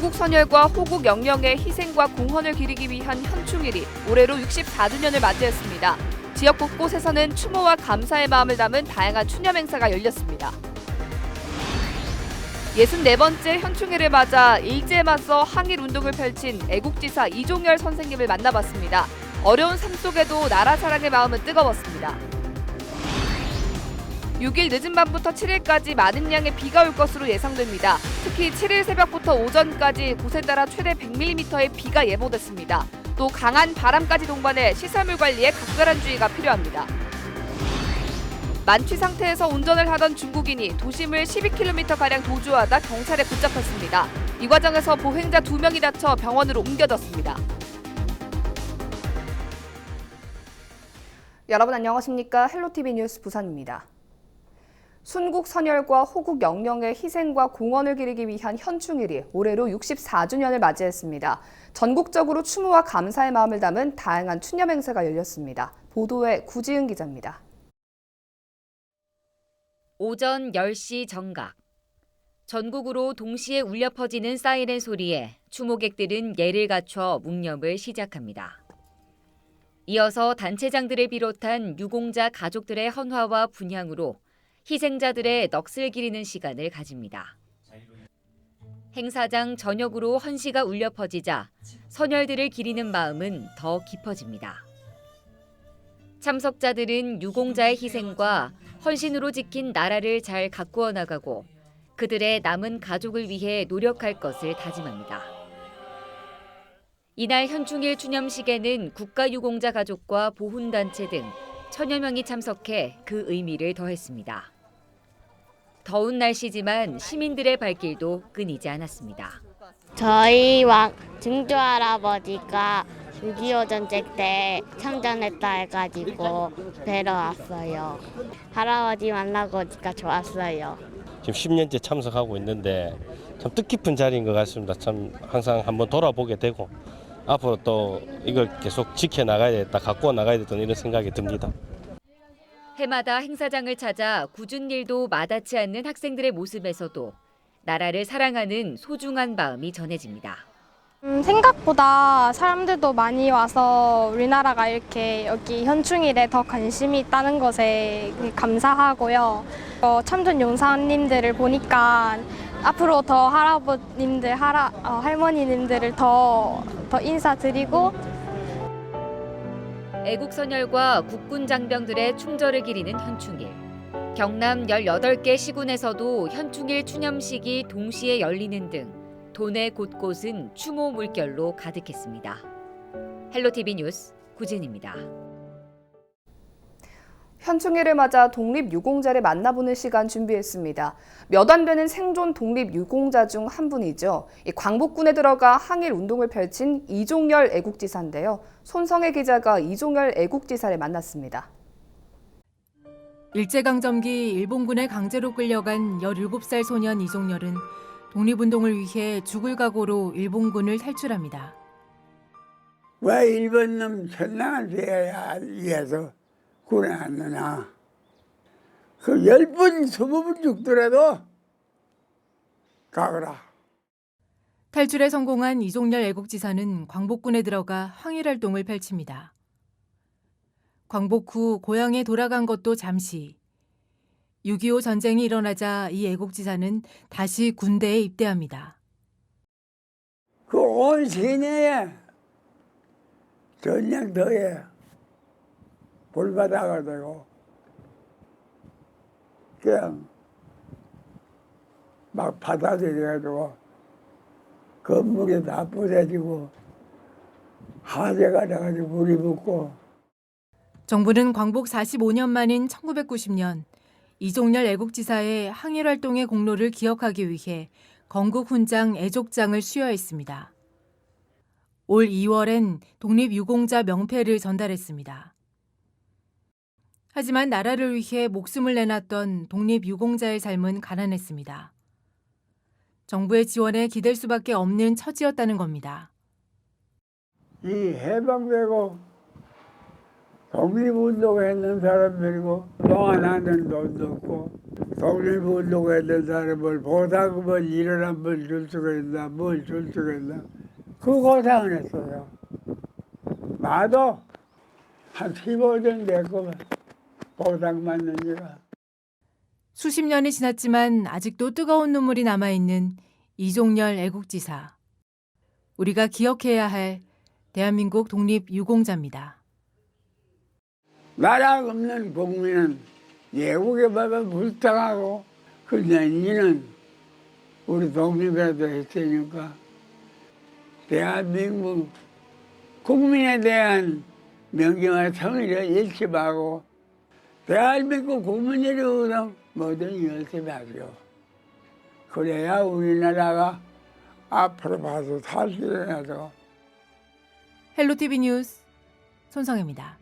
애국 선열과 호국 영령의 희생과 공헌을 기리기 위한 현충일이 올해로 64주년을 맞이했습니다. 지역 곳곳에서는 추모와 감사의 마음을 담은 다양한 추념 행사가 열렸습니다. 64번째 현충일을 맞아 일제에 맞서 항일 운동을 펼친 애국지사 이종열 선생님을 만나봤습니다. 어려운 삶 속에도 나라 사랑의 마음은 뜨거웠습니다. 6일 늦은 밤부터 7일까지 많은 양의 비가 올 것으로 예상됩니다. 특히 7일 새벽부터 오전까지 곳에 따라 최대 100mm의 비가 예보됐습니다. 또 강한 바람까지 동반해 시설물 관리에 각별한 주의가 필요합니다. 만취 상태에서 운전을 하던 중국인이 도심을 12km가량 도주하다 경찰에 붙잡혔습니다. 이 과정에서 보행자 2명이 다쳐 병원으로 옮겨졌습니다. 여러분 안녕하십니까? 헬로티비 뉴스 부산입니다. 순국 선열과 호국 영령의 희생과 공헌을 기리기 위한 현충일이 올해로 64주년을 맞이했습니다. 전국적으로 추모와 감사의 마음을 담은 다양한 추념 행사가 열렸습니다. 보도에 구지은 기자입니다. 오전 10시 정각. 전국으로 동시에 울려 퍼지는 사이렌 소리에 추모객들은 예를 갖춰 묵념을 시작합니다. 이어서 단체장들을 비롯한 유공자 가족들의 헌화와 분향으로 희생자들의 넋을 기리는 시간을 가집니다. 행사장 전역으로 헌시가 울려 퍼지자 선열들을 기리는 마음은 더 깊어집니다. 참석자들은 유공자의 희생과 헌신으로 지킨 나라를 잘 가꾸어 나가고 그들의 남은 가족을 위해 노력할 것을 다짐합니다. 이날 현충일 추념식에는 국가유공자 가족과 보훈단체 등 1000여 명이 참석해 그 의미를 더했습니다. 더운 날씨지만 시민들의 발길도 끊이지 않았습니다. 저희 증조 할아버지가 6.25 전쟁 때 참전했다 해가지고 뵈러 왔어요. 할아버지 만나고 오니까 좋았어요. 지금 10년째 참석하고 있는데 참 뜻깊은 자리인 것 같습니다. 참 항상 한번 돌아보게 되고 앞으로 또 이걸 계속 지켜나가야 되겠다, 가꾸어 나가야 되겠다 이런 생각이 듭니다. 해마다 행사장을 찾아 굳은 일도 마다치 않는 학생들의 모습에서도 나라를 사랑하는 소중한 마음이 전해집니다. 생각보다 사람들도 많이 와서 우리나라가 이렇게 여기 현충일에 더 관심이 있다는 것에 감사하고요. 참전 용사님들을 보니까 앞으로 더 할아버님들, 할머니님들을 더 인사드리고 애국 선열과 국군 장병들의 충절을 기리는 현충일. 경남 18개 시군에서도 현충일 추념식이 동시에 열리는 등 도내 곳곳은 추모 물결로 가득했습니다. 헬로티비 뉴스 구진입니다. 현충일을 맞아 독립유공자를 만나보는 시간 준비했습니다. 몇 안 되는 생존 독립유공자 중 한 분이죠. 광복군에 들어가 항일 운동을 펼친 이종열 애국지사인데요. 손성혜 기자가 이종열 애국지사를 만났습니다. 일제강점기 일본군에 강제로 끌려간 17살 소년 이종열은 독립운동을 위해 죽을 각오로 일본군을 탈출합니다. 왜 일본 놈 천당을 지어야 위해서 군에 왔느냐. 그 10번, 20번 죽더라도 가거라. 탈출에 성공한 이종열 애국지사는 광복군에 들어가 항일활동을 펼칩니다. 광복 후 고향에 돌아간 것도 잠시. 6.25 전쟁이 일어나자 이 애국지사는 다시 군대에 입대합니다. 그 온 시내에 전쟁터에 불바다가 되고 그냥 막 받아들여가지고 건물이 다 부서지고 화재가 나가지고 불이 붙고. 정부는 광복 45년 만인 1990년 이종열 애국지사의 항일활동의 공로를 기억하기 위해 건국훈장 애족장을 수여했습니다. 올 2월엔 독립유공자 명패를 전달했습니다. 하지만 나라를 위해 목숨을 내놨던 독립유공자의 삶은 가난했습니다. 정부의 지원에 기댈 수밖에 없는 처지였다는 겁니다. 이 해방되고 독립운동했는 사람들이고 동안하는 돈도 없고 독립운동했는 사람을 보상금을 1원 한 번 줄 수가 있나 뭘 줄 수가 있나 그 고상을 했어요. 나도 한 15년 됐구만 보상 받는 지가. 수십 년이 지났지만 아직도 뜨거운 눈물이 남아있는 이종렬 애국지사. 우리가 기억해야 할 대한민국 독립유공자입니다. 나라 없는 국민은 예국에 가면 불쌍하고 근데 니는 우리 독립이라도 했으니까 대한민국 국민에 대한 명령과 성의를 일침하고 대한민국 국민들이 우선 뭐든 열심히 하죠. 그래야 우리나라가 앞으로 봐서 살 수 있어요. 헬로티비 뉴스 손성혜입니다.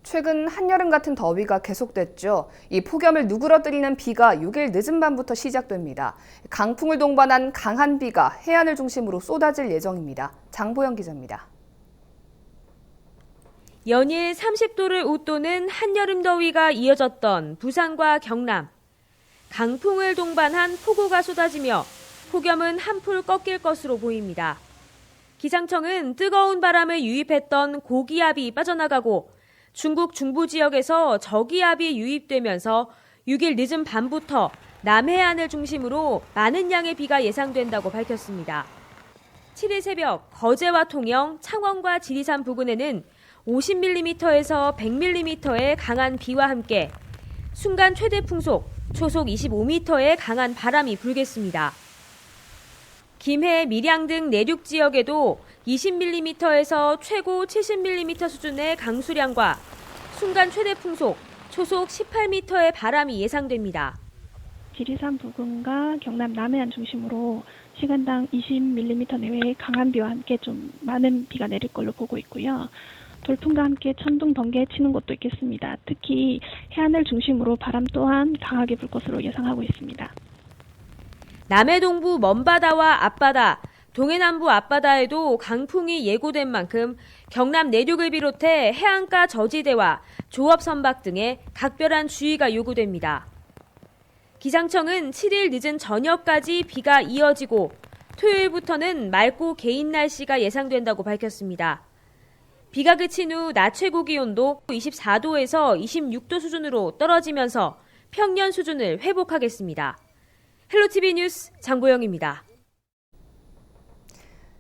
최근 한여름 같은 더위가 계속됐죠. 이 폭염을 누그러뜨리는 비가 6일 늦은 밤부터 시작됩니다. 강풍을 동반한 강한 비가 해안을 중심으로 쏟아질 예정입니다. 장보영 기자입니다. 연일 30도를 웃도는 한여름 더위가 이어졌던 부산과 경남. 강풍을 동반한 폭우가 쏟아지며 폭염은 한풀 꺾일 것으로 보입니다. 기상청은 뜨거운 바람을 유입했던 고기압이 빠져나가고 중국 중부 지역에서 저기압이 유입되면서 6일 늦은 밤부터 남해안을 중심으로 많은 양의 비가 예상된다고 밝혔습니다. 7일 새벽 거제와 통영, 창원과 지리산 부근에는 50mm에서 100mm의 강한 비와 함께 순간 최대 풍속, 초속 25m의 강한 바람이 불겠습니다. 김해, 밀양 등 내륙 지역에도 20mm에서 최고 70mm 수준의 강수량과 순간 최대 풍속, 초속 18m의 바람이 예상됩니다. 지리산 부근과 경남 남해안 중심으로 시간당 20mm 내외의 강한 비와 함께 좀 많은 비가 내릴 걸로 보고 있고요. 돌풍과 함께 천둥, 번개 치는 곳도 있겠습니다. 특히 해안을 중심으로 바람 또한 강하게 불 것으로 예상하고 있습니다. 남해 동부 먼바다와 앞바다, 동해남부 앞바다에도 강풍이 예고된 만큼 경남 내륙을 비롯해 해안가 저지대와 조업 선박 등에 각별한 주의가 요구됩니다. 기상청은 7일 늦은 저녁까지 비가 이어지고 토요일부터는 맑고 개인 날씨가 예상된다고 밝혔습니다. 비가 그친 후 낮 최고 기온도 24도에서 26도 수준으로 떨어지면서 평년 수준을 회복하겠습니다. 헬로티비 뉴스 장보영입니다.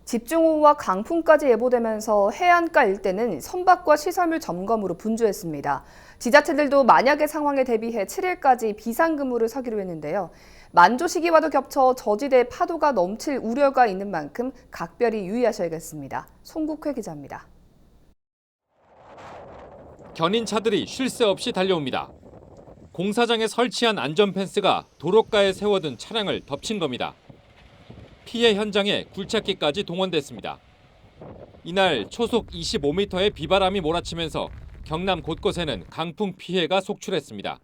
집중호우와 강풍까지 예보되면서 해안가 일대는 선박과 시설물 점검으로 분주했습니다. 지자체들도 만약의 상황에 대비해 7일까지 비상근무를 서기로 했는데요. 만조 시기와도 겹쳐 저지대 파도가 넘칠 우려가 있는 만큼 각별히 유의하셔야겠습니다. 송국회 기자입니다. 견인차들이 쉴 새 없이 달려옵니다. 공사장에 설치한 안전펜스가 도로가에 세워둔 차량을 덮친 겁니다. 피해 현장에 굴착기까지 동원됐습니다. 이날 초속 25m의 비바람이 몰아치면서 경남 곳곳에는 강풍 피해가 속출했습니다.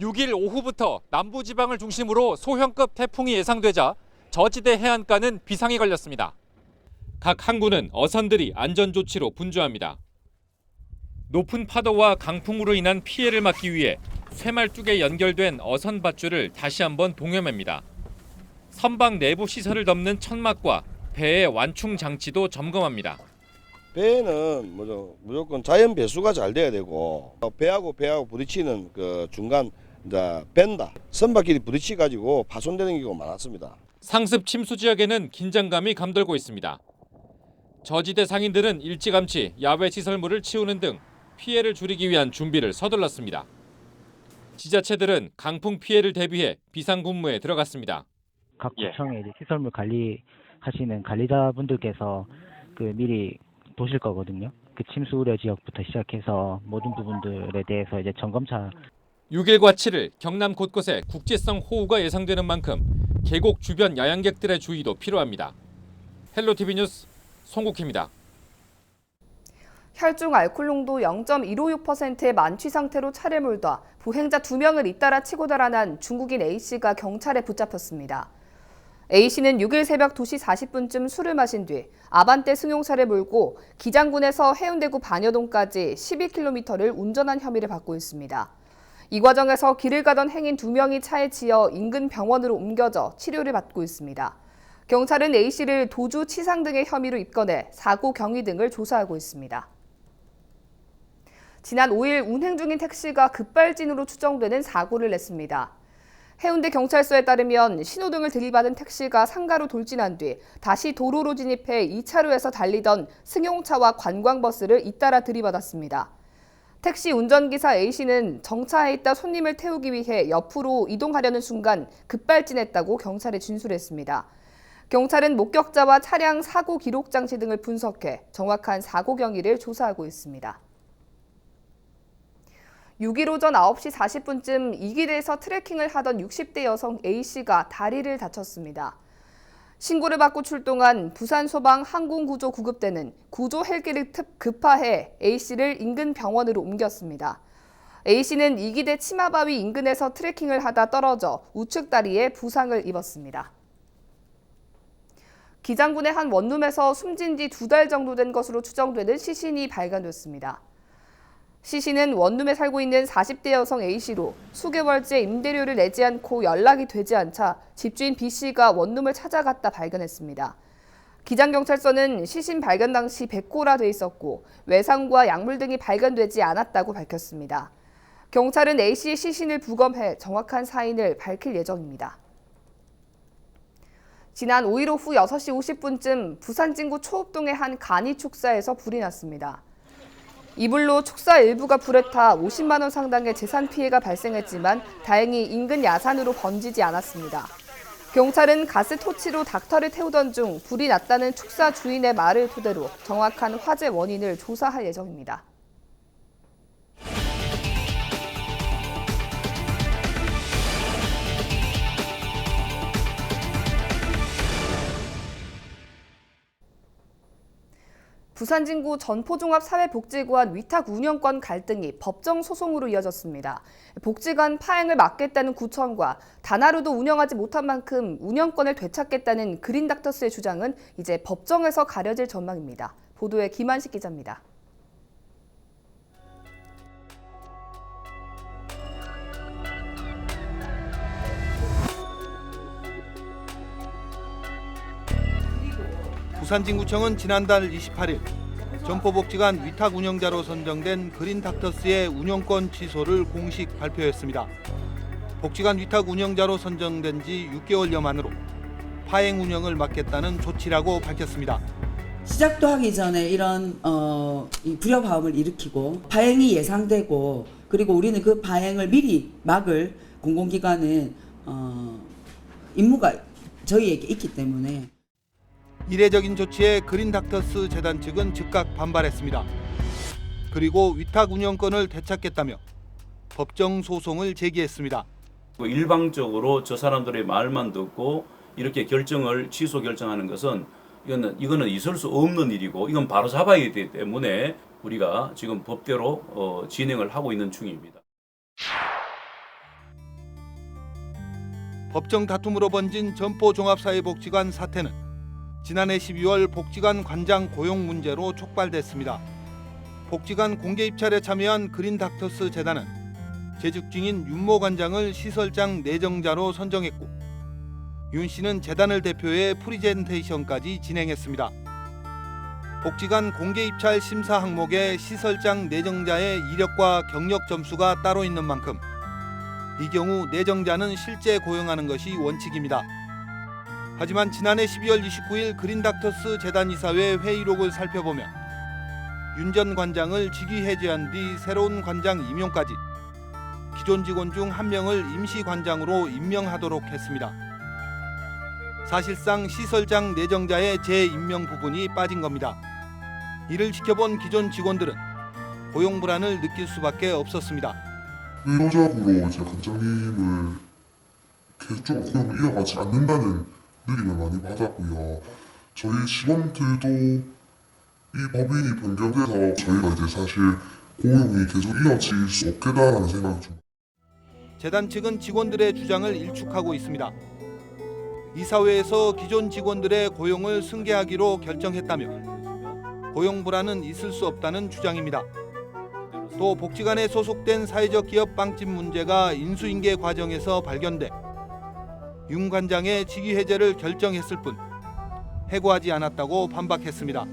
6일 오후부터 남부지방을 중심으로 소형급 태풍이 예상되자 저지대 해안가는 비상이 걸렸습니다. 각 항구는 어선들이 안전조치로 분주합니다. 높은 파도와 강풍으로 인한 피해를 막기 위해 쇠말뚝에 연결된 어선 밧줄을 다시 한번 동여맵니다. 선박 내부 시설을 덮는 천막과 배의 완충 장치도 점검합니다. 배는 무조건 자연 배수가 잘 돼야 되고 배하고 부딪히는 그 중간 이제 벤다 선박끼리 부딪히 가지고 파손되는 경우가 많았습니다. 상습 침수 지역에는 긴장감이 감돌고 있습니다. 저지대 상인들은 일찌감치 야외 시설물을 치우는 등 피해를 줄이기 위한 준비를 서둘렀습니다. 지자체들은 강풍 피해를 대비해 비상근무에 들어갔습니다. 각 구청의 시설물 관리하시는 관리자분들께서 미리 보실 거거든요. 침수 우려 지역부터 시작해서 모든 부분들에 대해서 이제 점검차. 6일과 7일 경남 곳곳에 국지성 호우가 예상되는 만큼 계곡 주변 야영객들의 주의도 필요합니다. 헬로티비 뉴스 송국희입니다. 혈중 알코올 농도 0.156%의 만취 상태로 차를 몰다 보행자 2명을 잇따라 치고 달아난 중국인 A씨가 경찰에 붙잡혔습니다. A씨는 6일 새벽 2시 40분쯤 술을 마신 뒤 아반떼 승용차를 몰고 기장군에서 해운대구 반여동까지 12km를 운전한 혐의를 받고 있습니다. 이 과정에서 길을 가던 행인 2명이 차에 치여 인근 병원으로 옮겨져 치료를 받고 있습니다. 경찰은 A씨를 도주, 치상 등의 혐의로 입건해 사고 경위 등을 조사하고 있습니다. 지난 5일 운행 중인 택시가 급발진으로 추정되는 사고를 냈습니다. 해운대 경찰서에 따르면 신호등을 들이받은 택시가 상가로 돌진한 뒤 다시 도로로 진입해 2차로에서 달리던 승용차와 관광버스를 잇따라 들이받았습니다. 택시 운전기사 A씨는 정차해 있다 손님을 태우기 위해 옆으로 이동하려는 순간 급발진했다고 경찰에 진술했습니다. 경찰은 목격자와 차량 사고 기록 장치 등을 분석해 정확한 사고 경위를 조사하고 있습니다. 6일 오전 9시 40분쯤 이기대에서 트레킹을 하던 60대 여성 A씨가 다리를 다쳤습니다. 신고를 받고 출동한 부산소방 항공구조구급대는 구조 헬기를 급파해 A씨를 인근 병원으로 옮겼습니다. A씨는 이기대 치마바위 인근에서 트레킹을 하다 떨어져 우측 다리에 부상을 입었습니다. 기장군의 한 원룸에서 숨진 지 2달 정도 된 것으로 추정되는 시신이 발견됐습니다. 시신은 원룸에 살고 있는 40대 여성 A씨로 수개월째 임대료를 내지 않고 연락이 되지 않자 집주인 B씨가 원룸을 찾아갔다 발견했습니다. 기장경찰서는 시신 발견 당시 백호라돼 있었고 외상과 약물 등이 발견되지 않았다고 밝혔습니다. 경찰은 A씨의 시신을 부검해 정확한 사인을 밝힐 예정입니다. 지난 5일 오후 6시 50분쯤 부산 진구 초읍동의 한 간이 축사에서 불이 났습니다. 이불로 축사 일부가 불에 타 50만 원 상당의 재산 피해가 발생했지만 다행히 인근 야산으로 번지지 않았습니다. 경찰은 가스토치로 닥터를 태우던 중 불이 났다는 축사 주인의 말을 토대로 정확한 화재 원인을 조사할 예정입니다. 부산 진구 전포종합사회복지관 위탁 운영권 갈등이 법정 소송으로 이어졌습니다. 복지관 파행을 막겠다는 구청과 단 하루도 운영하지 못한 만큼 운영권을 되찾겠다는 그린닥터스의 주장은 이제 법정에서 가려질 전망입니다. 보도에 김한식 기자입니다. 부산진구청은 지난달 28일 전포복지관 위탁 운영자로 선정된 그린닥터스의 운영권 취소를 공식 발표했습니다. 복지관 위탁 운영자로 선정된 지 6개월여 만으로 파행 운영을 막겠다는 조치라고 밝혔습니다. 시작도 하기 전에 이런 불협화음을 일으키고 파행이 예상되고 그리고 우리는 그 파행을 미리 막을 공공기관은 임무가 저희에게 있기 때문에 이례적인 조치에 그린닥터스 재단 측은 즉각 반발했습니다. 그리고 위탁 운영권을 되찾겠다며 법정 소송을 제기했습니다. 일방적으로 저 사람들의 말만 듣고 이렇게 취소 결정하는 것은 이거는 있을 수 없는 일이고 이건 바로 잡아야 되기 때문에 우리가 지금 법대로 진행을 하고 있는 중입니다. 법정 다툼으로 번진 점포 종합사회복지관 사태는 지난해 12월 복지관 관장 고용 문제로 촉발됐습니다. 복지관 공개 입찰에 참여한 그린닥터스 재단은 재직 중인 윤모 관장을 시설장 내정자로 선정했고 윤 씨는 재단을 대표해 프리젠테이션까지 진행했습니다. 복지관 공개 입찰 심사 항목에 시설장 내정자의 이력과 경력 점수가 따로 있는 만큼 이 경우 내정자는 실제 고용하는 것이 원칙입니다. 하지만 지난해 12월 29일 그린닥터스 재단 이사회 회의록을 살펴보면 윤 전 관장을 직위 해제한 뒤 새로운 관장 임용까지 기존 직원 중 한 명을 임시 관장으로 임명하도록 했습니다. 사실상 시설장 내정자의 재임명 부분이 빠진 겁니다. 이를 지켜본 기존 직원들은 고용 불안을 느낄 수밖에 없었습니다. 의도적으로 이제 관장님을 계속 고용을 이어가지 않는다는 느낌을 많이 받았고요. 저희 직원들도 이 법인이 변경돼서 저희가 이제 사실 고용이 계속 이어질 수 없겠다라는 생각이 좀. 재단 측은 직원들의 주장을 일축하고 있습니다. 이사회에서 기존 직원들의 고용을 승계하기로 결정했다며 고용 불안은 있을 수 없다는 주장입니다. 또 복지관에 소속된 사회적 기업 빵집 문제가 인수인계 과정에서 발견돼 윤 관장의 직위 해제를 결정했을 뿐 해고하지 않았다고 반박했습니다.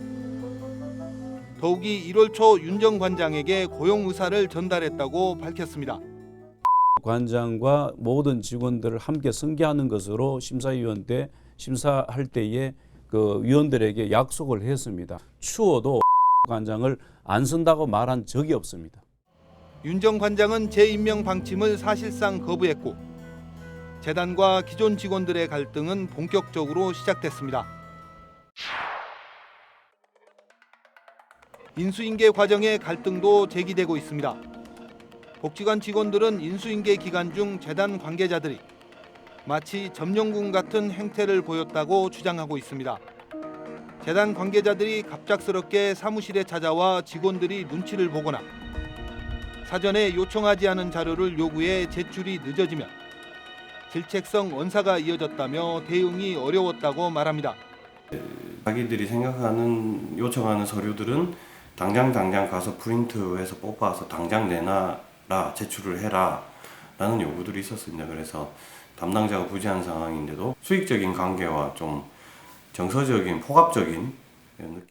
더욱이 1월 초 윤 전 관장에게 고용 의사를 전달했다고 밝혔습니다. 관장과 모든 직원들을 함께 승계하는 것으로 심사위원 때 심사할 때에 그 위원들에게 약속을 했습니다. 추워도 관장을 안 쓴다고 말한 적이 없습니다. 윤 전 관장은 재임명 방침을 사실상 거부했고 재단과 기존 직원들의 갈등은 본격적으로 시작됐습니다. 인수인계 과정의 갈등도 제기되고 있습니다. 복지관 직원들은 인수인계 기간 중 재단 관계자들이 마치 점령군 같은 행태를 보였다고 주장하고 있습니다. 재단 관계자들이 갑작스럽게 사무실에 찾아와 직원들이 눈치를 보거나 사전에 요청하지 않은 자료를 요구해 제출이 늦어지면 질책성 언사가 이어졌다며 대응이 어려웠다고 말합니다. 자기들이 생각하는 요청하는 서류들은 당장 가서 프린트해서 뽑아서 당장 내놔라, 제출을 해라 라는 요구들이 있었습니다. 그래서 담당자가 부재한 상황인데도 수익적인 관계와 좀 정서적인 포괄적인 느낌.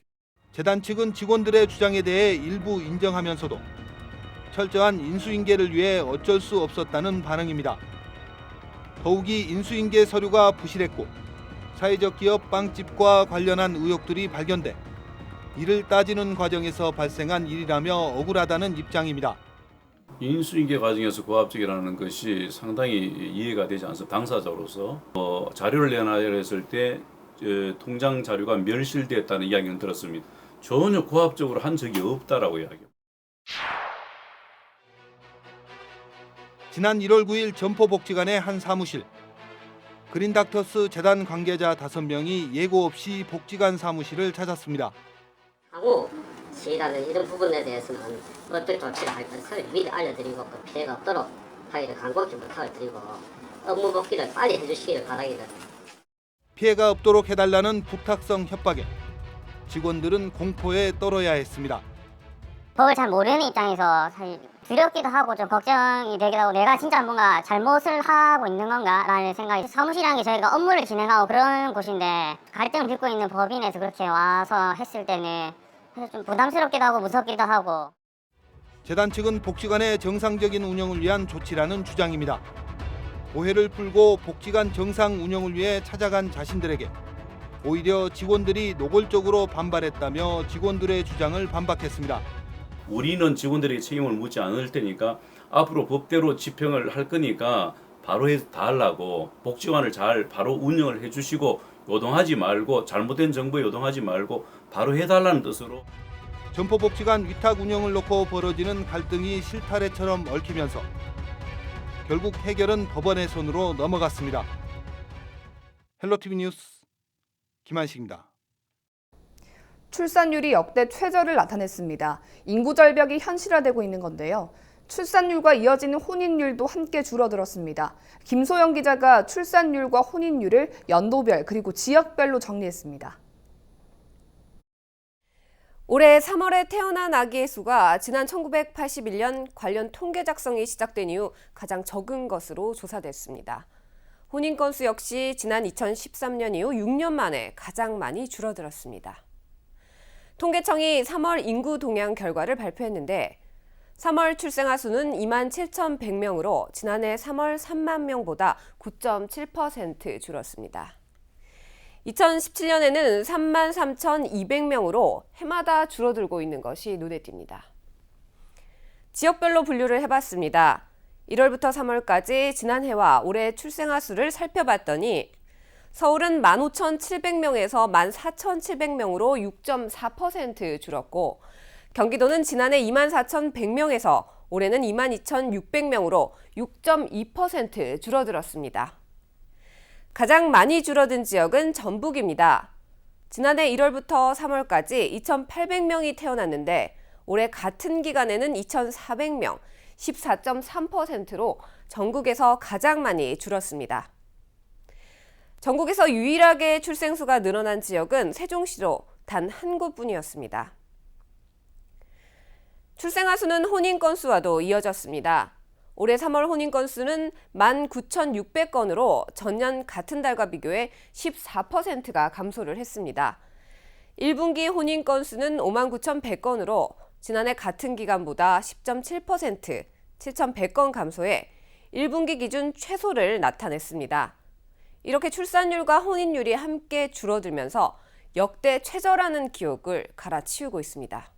재단 측은 직원들의 주장에 대해 일부 인정하면서도 철저한 인수인계를 위해 어쩔 수 없었다는 반응입니다. 더욱이 인수인계 서류가 부실했고 사회적 기업 빵집과 관련한 의혹들이 발견돼 이를 따지는 과정에서 발생한 일이라며 억울하다는 입장입니다. 인수인계 과정에서 고압적이라는 것이 상당히 이해가 되지 않습니다. 당사자로서 자료를 내놔야 했을 때 통장 자료가 멸실됐다는 이야기는 들었습니다. 전혀 고압적으로 한 적이 없다라고 이야기합니다. 지난 1월 9일 점포복지관의 한 사무실. 그린닥터스 재단 관계자 5명이 예고 없이 복지관 사무실을 찾았습니다. 하고 시라는 이런 부분에 대해서는 어떤 조치를 할 것을 미리 알려드리고 그 피해가 없도록 하기를 간곡히 부탁을 드리고 업무 복귀를 빨리 해주시기를 바라기를. 피해가 없도록 해달라는 부탁성 협박에 직원들은 공포에 떨어야 했습니다. 법을 잘 모르는 입장에서 사실 두렵기도 하고 좀 걱정이 되기도 하고 내가 진짜 뭔가 잘못을 하고 있는 건가 라는 생각이 사무실이라는 게 저희가 업무를 진행하고 그런 곳인데 갈등을 빚고 있는 법인에서 그렇게 와서 했을 때는 좀 부담스럽기도 하고 무섭기도 하고. 재단 측은 복지관의 정상적인 운영을 위한 조치라는 주장입니다. 오해를 풀고 복지관 정상 운영을 위해 찾아간 자신들에게 오히려 직원들이 노골적으로 반발했다며 직원들의 주장을 반박했습니다. 우리는 직원들에게 책임을 묻지 않을 테니까 앞으로 법대로 집행을 할 거니까 바로 해서 다 하려고 복지관을 잘 바로 운영을 해주시고 요동하지 말고 잘못된 정보에 요동하지 말고 바로 해달라는 뜻으로. 점포복지관 위탁 운영을 놓고 벌어지는 갈등이 실타래처럼 얽히면서 결국 해결은 법원의 손으로 넘어갔습니다. 헬로티비 뉴스 김한식입니다. 출산율이 역대 최저를 나타냈습니다. 인구 절벽이 현실화되고 있는 건데요. 출산율과 이어지는 혼인율도 함께 줄어들었습니다. 김소영 기자가 출산율과 혼인율을 연도별 그리고 지역별로 정리했습니다. 올해 3월에 태어난 아기의 수가 지난 1981년 관련 통계 작성이 시작된 이후 가장 적은 것으로 조사됐습니다. 혼인 건수 역시 지난 2013년 이후 6년 만에 가장 많이 줄어들었습니다. 통계청이 3월 인구 동향 결과를 발표했는데 3월 출생아 수는 27,100명으로 지난해 3월 3만 명보다 9.7% 줄었습니다. 2017년에는 33,200명으로 해마다 줄어들고 있는 것이 눈에 띕니다. 지역별로 분류를 해봤습니다. 1월부터 3월까지 지난해와 올해 출생아 수를 살펴봤더니 서울은 15,700명에서 14,700명으로 6.4% 줄었고 경기도는 지난해 24,100명에서 올해는 22,600명으로 6.2% 줄어들었습니다. 가장 많이 줄어든 지역은 전북입니다. 지난해 1월부터 3월까지 2,800명이 태어났는데 올해 같은 기간에는 2,400명, 14.3%로 전국에서 가장 많이 줄었습니다. 전국에서 유일하게 출생수가 늘어난 지역은 세종시로 단 한 곳뿐이었습니다. 출생아 수는 혼인 건수와도 이어졌습니다. 올해 3월 혼인 건수는 19,600건으로 전년 같은 달과 비교해 14%가 감소를 했습니다. 1분기 혼인 건수는 59,100건으로 지난해 같은 기간보다 10.7%, 7,100건 감소해 1분기 기준 최소를 나타냈습니다. 이렇게 출산율과 혼인율이 함께 줄어들면서 역대 최저라는 기록을 갈아치우고 있습니다.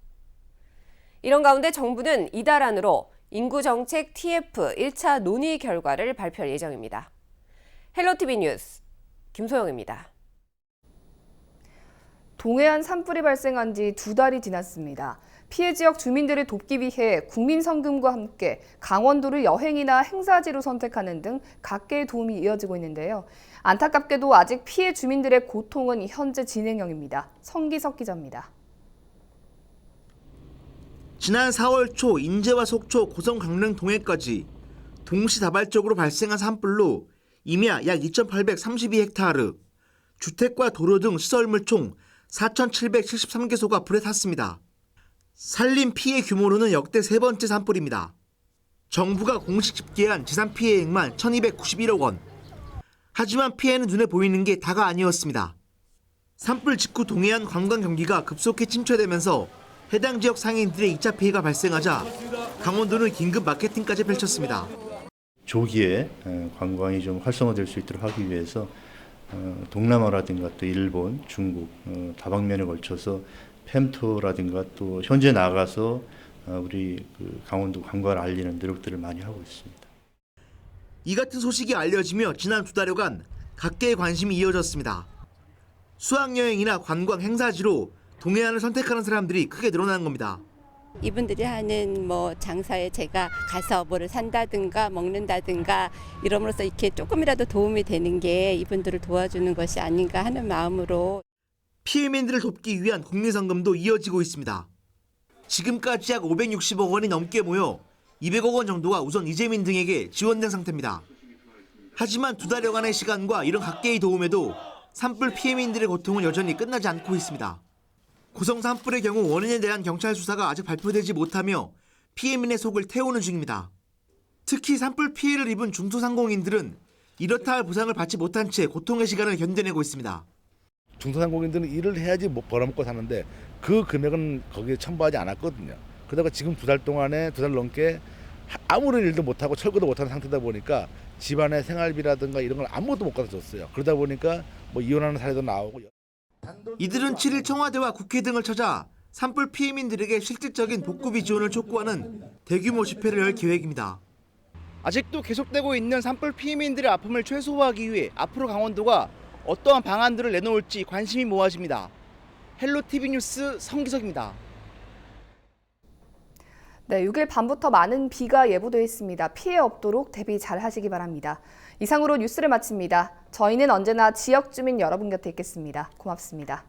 이런 가운데 정부는 이달 안으로 인구정책 TF 1차 논의 결과를 발표할 예정입니다. 헬로티비 뉴스 김소영입니다. 동해안 산불이 발생한 지 2달이 지났습니다. 피해 지역 주민들을 돕기 위해 국민성금과 함께 강원도를 여행이나 행사지로 선택하는 등 각계의 도움이 이어지고 있는데요. 안타깝게도 아직 피해 주민들의 고통은 현재 진행형입니다. 성기석 기자입니다. 지난 4월 초 인제와 속초, 고성, 강릉, 동해까지 동시다발적으로 발생한 산불로 임야 약 2,832헥타르, 주택과 도로 등 시설물 총 4,773개소가 불에 탔습니다. 산림 피해 규모로는 역대 세 번째 산불입니다. 정부가 공식 집계한 재산 피해액만 1,291억 원. 하지만 피해는 눈에 보이는 게 다가 아니었습니다. 산불 직후 동해안 관광 경기가 급속히 침체되면서 해당 지역 상인들의 2차 피해가 발생하자 강원도는 긴급 마케팅까지 펼쳤습니다. 조기에 관광이 좀 활성화될 수 있도록 하기 위해서 동남아라든가 또 일본, 중국 다방면에 걸쳐서 팸투어라든가 또 현재 나가서 우리 강원도 관광을 알리는 노력들을 많이 하고 있습니다. 이 같은 소식이 알려지며 지난 2달여간 각계의 관심이 이어졌습니다. 수학여행이나 관광 행사지로 동해안을 선택하는 사람들이 크게 늘어나는 겁니다. 이분들이 하는 장사에 제가 가서 뭐를 산다든가 먹는다든가 이러므로써 이렇게 조금이라도 도움이 되는 게 이분들을 도와주는 것이 아닌가 하는 마음으로 피해민들을 돕기 위한 국민성금도 이어지고 있습니다. 지금까지 약 560억 원이 넘게 모여 200억 원 정도가 우선 이재민 등에게 지원된 상태입니다. 하지만 2달여간의 시간과 이런 각계의 도움에도 산불 피해민들의 고통은 여전히 끝나지 않고 있습니다. 고성 산불의 경우 원인에 대한 경찰 수사가 아직 발표되지 못하며 피해민의 속을 태우는 중입니다. 특히 산불 피해를 입은 중소상공인들은 이렇다 할 보상을 받지 못한 채 고통의 시간을 견뎌내고 있습니다. 중소상공인들은 일을 해야지 벌어먹고 사는데 그 금액은 거기에 첨부하지 않았거든요. 그러다가 지금 2달 동안에 2달 넘게 아무런 일도 못하고 철거도 못하는 상태다 보니까 집안의 생활비라든가 이런 걸 아무것도 못 갖다 줬어요. 그러다 보니까 이혼하는 사례도 나오고. 이들은 7일 청와대와 국회 등을 찾아 산불 피해민들에게 실질적인 복구비 지원을 촉구하는 대규모 집회를 열 계획입니다. 아직도 계속되고 있는 산불 피해민들의 아픔을 최소화하기 위해 앞으로 강원도가 어떠한 방안들을 내놓을지 관심이 모아집니다. 헬로티비 뉴스 성기석입니다. 네, 6일 밤부터 많은 비가 예보되어 있습니다. 피해 없도록 대비 잘 하시기 바랍니다. 이상으로 뉴스를 마칩니다. 저희는 언제나 지역 주민 여러분 곁에 있겠습니다. 고맙습니다.